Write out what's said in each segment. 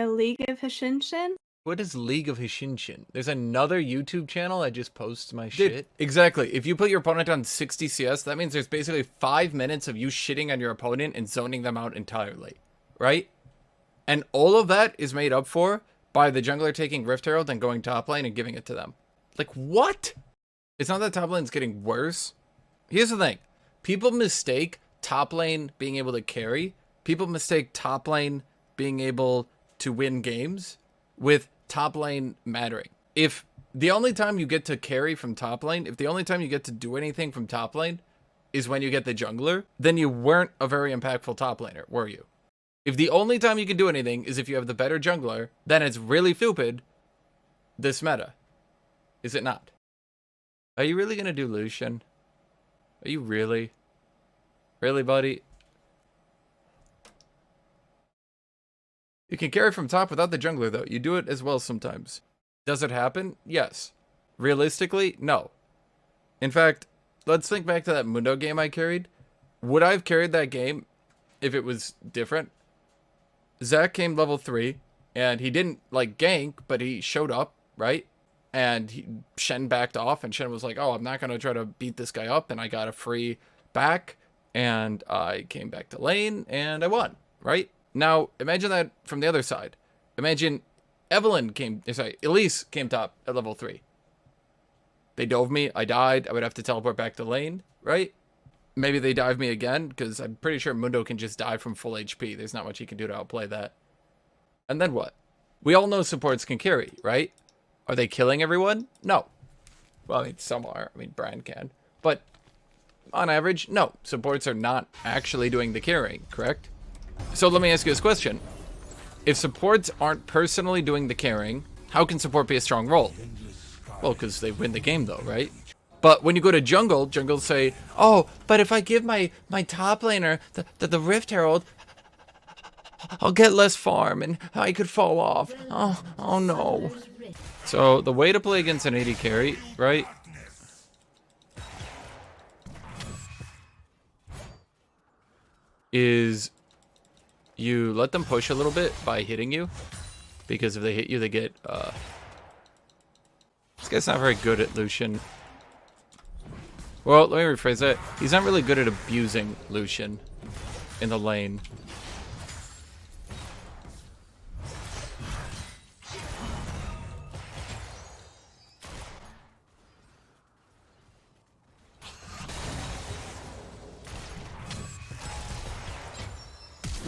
League of Hashinshin. What is League of Hashinshin? There's another YouTube channel that just posts my shit. Exactly. If you put your opponent on 60 CS, that means there's basically 5 minutes of you shitting on your opponent and zoning them out entirely. Right? And all of that is made up for by the jungler taking Rift Herald and going top lane and giving it to them. Like, what? It's not that top lane's getting worse. Here's the thing. People mistake top lane being able to carry. People mistake top lane being able to win games with top lane mattering. If the only time you get to carry from top lane, if the only time you get to do anything from top lane is when you get the jungler, then you weren't a very impactful top laner, were you? If the only time you can do anything is if you have the better jungler, then it's really stupid, this meta. Is it not? Are you really going to do Lucian? Are you really? Really, buddy? You can carry from top without the jungler, though. You do it as well sometimes. Does it happen? Yes. Realistically, no. In fact, let's think back to that Mundo game I carried. Would I have carried that game if it was different? Zach came level 3, and he didn't, like, gank, but he showed up, right? And Shen backed off, and Shen was like, oh, I'm not going to try to beat this guy up, and I got a free back, and I came back to lane, and I won, right? Now, imagine that from the other side. Imagine Elise came top at level 3. They dove me, I died, I would have to teleport back to lane, right? Maybe they dive me again, because I'm pretty sure Mundo can just die from full HP. There's not much he can do to outplay that. And then what? We all know supports can carry, right? Are they killing everyone? No. Well, I mean, some are. I mean, Brian can. But on average, no. Supports are not actually doing the carrying, correct? So let me ask you this question. If supports aren't personally doing the carrying, how can support be a strong role? Well, because they win the game, though, right? But when you go to jungle, jungles say, oh, but if I give my top laner the Rift Herald, I'll get less farm and I could fall off. Oh no. So the way to play against an AD carry, right? Is you let them push a little bit by hitting you. Because if they hit you, they get, this guy's not very good at Lucian. Well, let me rephrase that. He's not really good at abusing Lucian in the lane.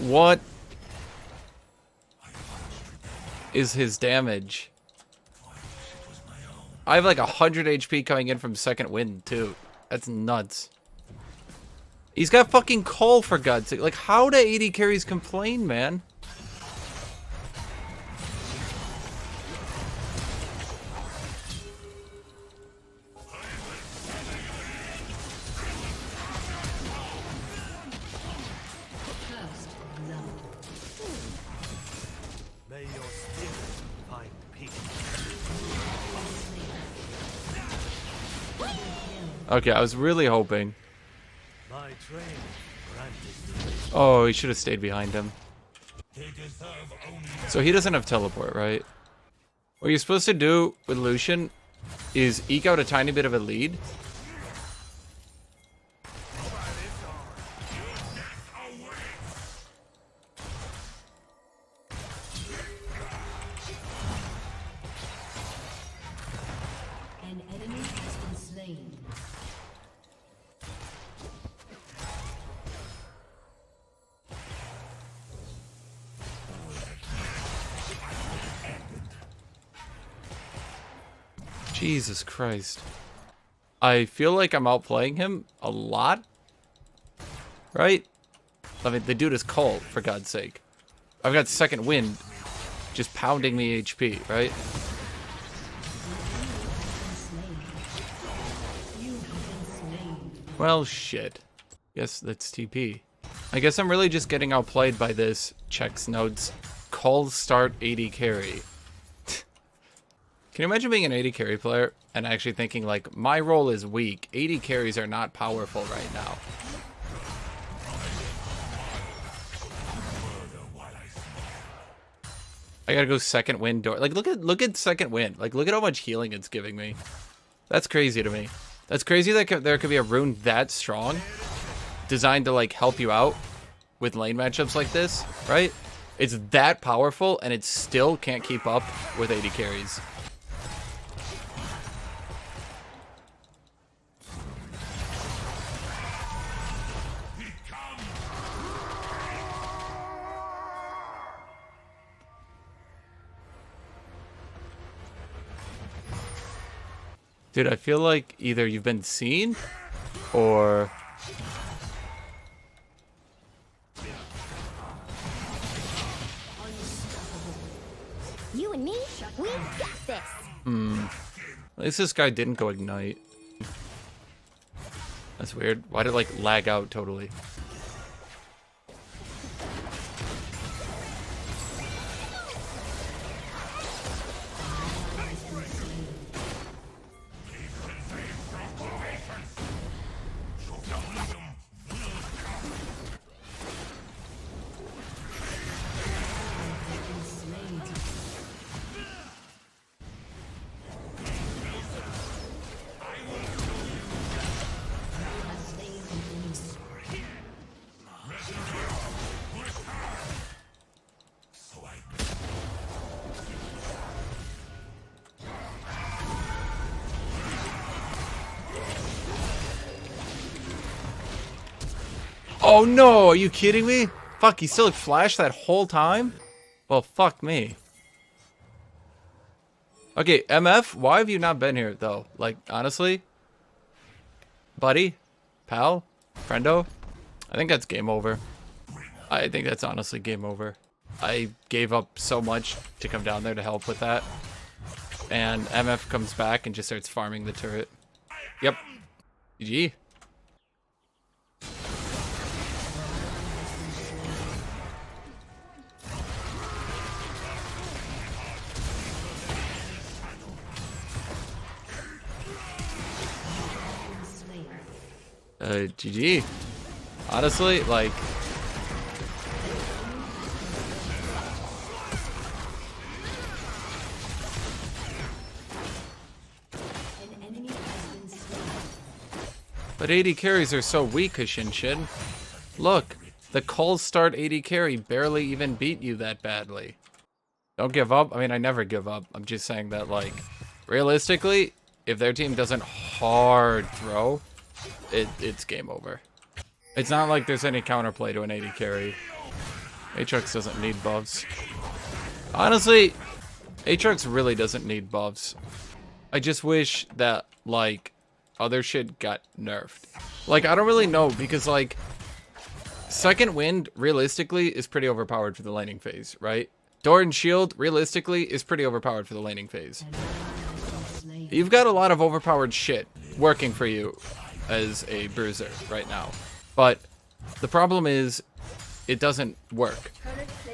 What is his damage? I have like 100 HP coming in from second wind, too. That's nuts. He's got fucking Call, for God's sake. Like, how do AD carries complain, man? Okay, I was really hoping. Oh, he should have stayed behind him. So he doesn't have teleport, right? What you're supposed to do with Lucian is eke out a tiny bit of a lead. Jesus Christ. I feel like I'm outplaying him a lot. Right? I mean, the dude is cold, for God's sake. I've got second wind just pounding me HP, right? Well, shit. Guess that's TP. I guess I'm really just getting outplayed by this checks notes call start AD carry. Can you imagine being an AD carry player and actually thinking, like, my role is weak. AD carries are not powerful right now. I gotta go second wind door. Like, look at second wind. Like, look at how much healing it's giving me. That's crazy to me. That's crazy that there could be a rune that strong, designed to like help you out with lane matchups like this, right? It's that powerful, and it still can't keep up with AD carries. Dude, I feel like either you've been seen, or... You and me, we got this. At least this guy didn't go ignite. That's weird. Why did it, like, lag out totally? Oh no, are you kidding me? Fuck, he still flashed that whole time? Well, fuck me. Okay, MF, why have you not been here, though? Like, honestly? Buddy? Pal? Friendo? I think that's game over. I think that's honestly game over. I gave up so much to come down there to help with that. And MF comes back and just starts farming the turret. Yep. GG. GG. Honestly, like... But AD carries are so weak, Hashinshin. Look, the cold start AD carry barely even beat you that badly. Don't give up. I mean, I never give up. I'm just saying that, like, realistically, if their team doesn't hard throw, it's game over. It's not like there's any counterplay to an AD carry. Aatrox doesn't need buffs. Honestly, Aatrox really doesn't need buffs. I just wish that, like, other shit got nerfed. Like, I don't really know, because, like, second wind, realistically, is pretty overpowered for the laning phase, right? Door and shield, realistically, is pretty overpowered for the laning phase. You've got a lot of overpowered shit working for you as a bruiser right now. But the problem is, it doesn't work.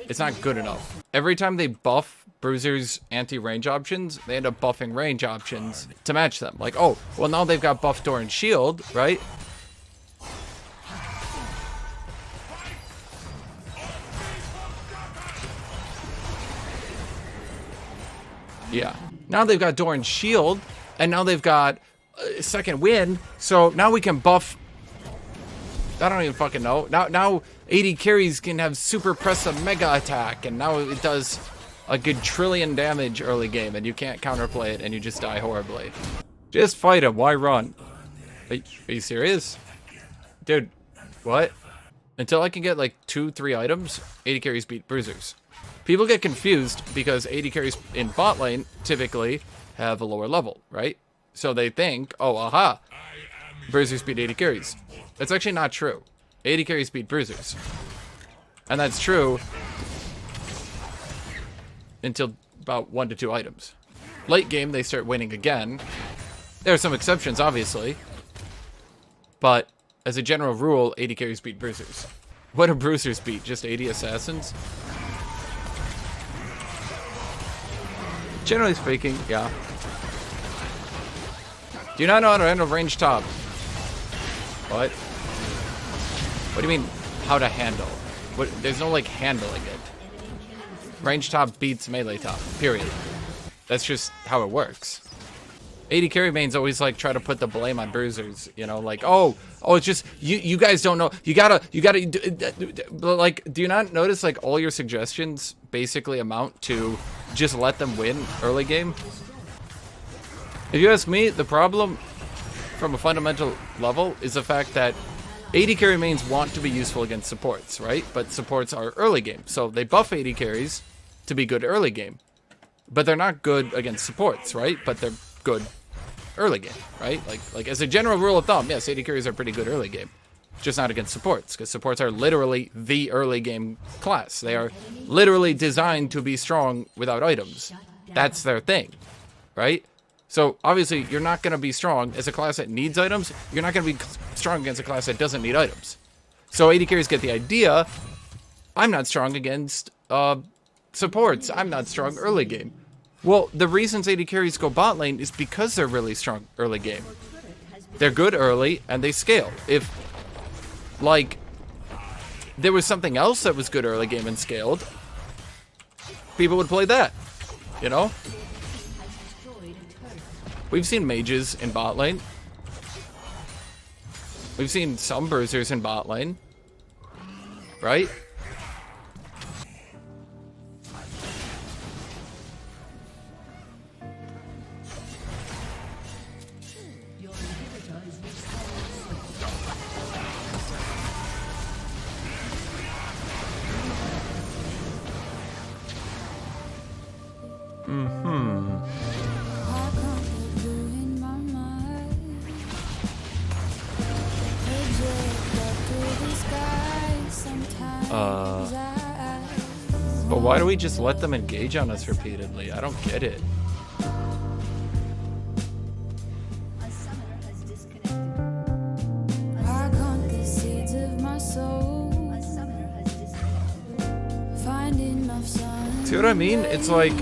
It's not good enough. Every time they buff bruisers' anti-range options, they end up buffing range options to match them. Like, oh, well now they've got buff door and shield, right? Yeah. Now they've got door and shield, and now they've got second wind, so now we can buff... I don't even fucking know. Now AD carries can have super press a mega attack, and now it does a good trillion damage early game, and you can't counterplay it, and you just die horribly. Just fight him. Why run? Are you serious? Dude, what? Until I can get like 2-3 items, AD carries beat bruisers. People get confused because AD carries in bot lane typically have a lower level, right? So they think, oh, aha, bruisers beat AD carries. That's actually not true. AD carries beat bruisers. And that's true until about 1 to 2 items. Late game, they start winning again. There are some exceptions, obviously. But as a general rule, AD carries beat bruisers. What do bruisers beat? Just AD assassins? Generally speaking, yeah. Do you not know how to handle range top? What? What do you mean, how to handle? What? There's no, like, handling it. Range top beats melee top, period. That's just how it works. AD carry mains always like try to put the blame on bruisers, you know, like, oh, it's just, you guys don't know, you gotta, like, do you not notice like all your suggestions basically amount to just let them win early game? If you ask me, the problem from a fundamental level is the fact that AD carry mains want to be useful against supports, right? But supports are early game, so they buff AD carries to be good early game. But they're not good against supports, right? But they're good early game, right? Like as a general rule of thumb, yes, AD carries are pretty good early game. Just not against supports, because supports are literally the early game class. They are literally designed to be strong without items. That's their thing, right? So obviously you're not going to be strong as a class that needs items. You're not going to be strong against a class that doesn't need items. So AD carries get the idea. I'm not strong against supports. I'm not strong early game. Well, the reasons AD carries go bot lane is because they're really strong early game. They're good early and they scale. If like there was something else that was good early game and scaled, people would play that, you know? We've seen mages in bot lane. We've seen some bruisers in bot lane. Right? But why do we just let them engage on us repeatedly? I don't get it. See what I mean? It's like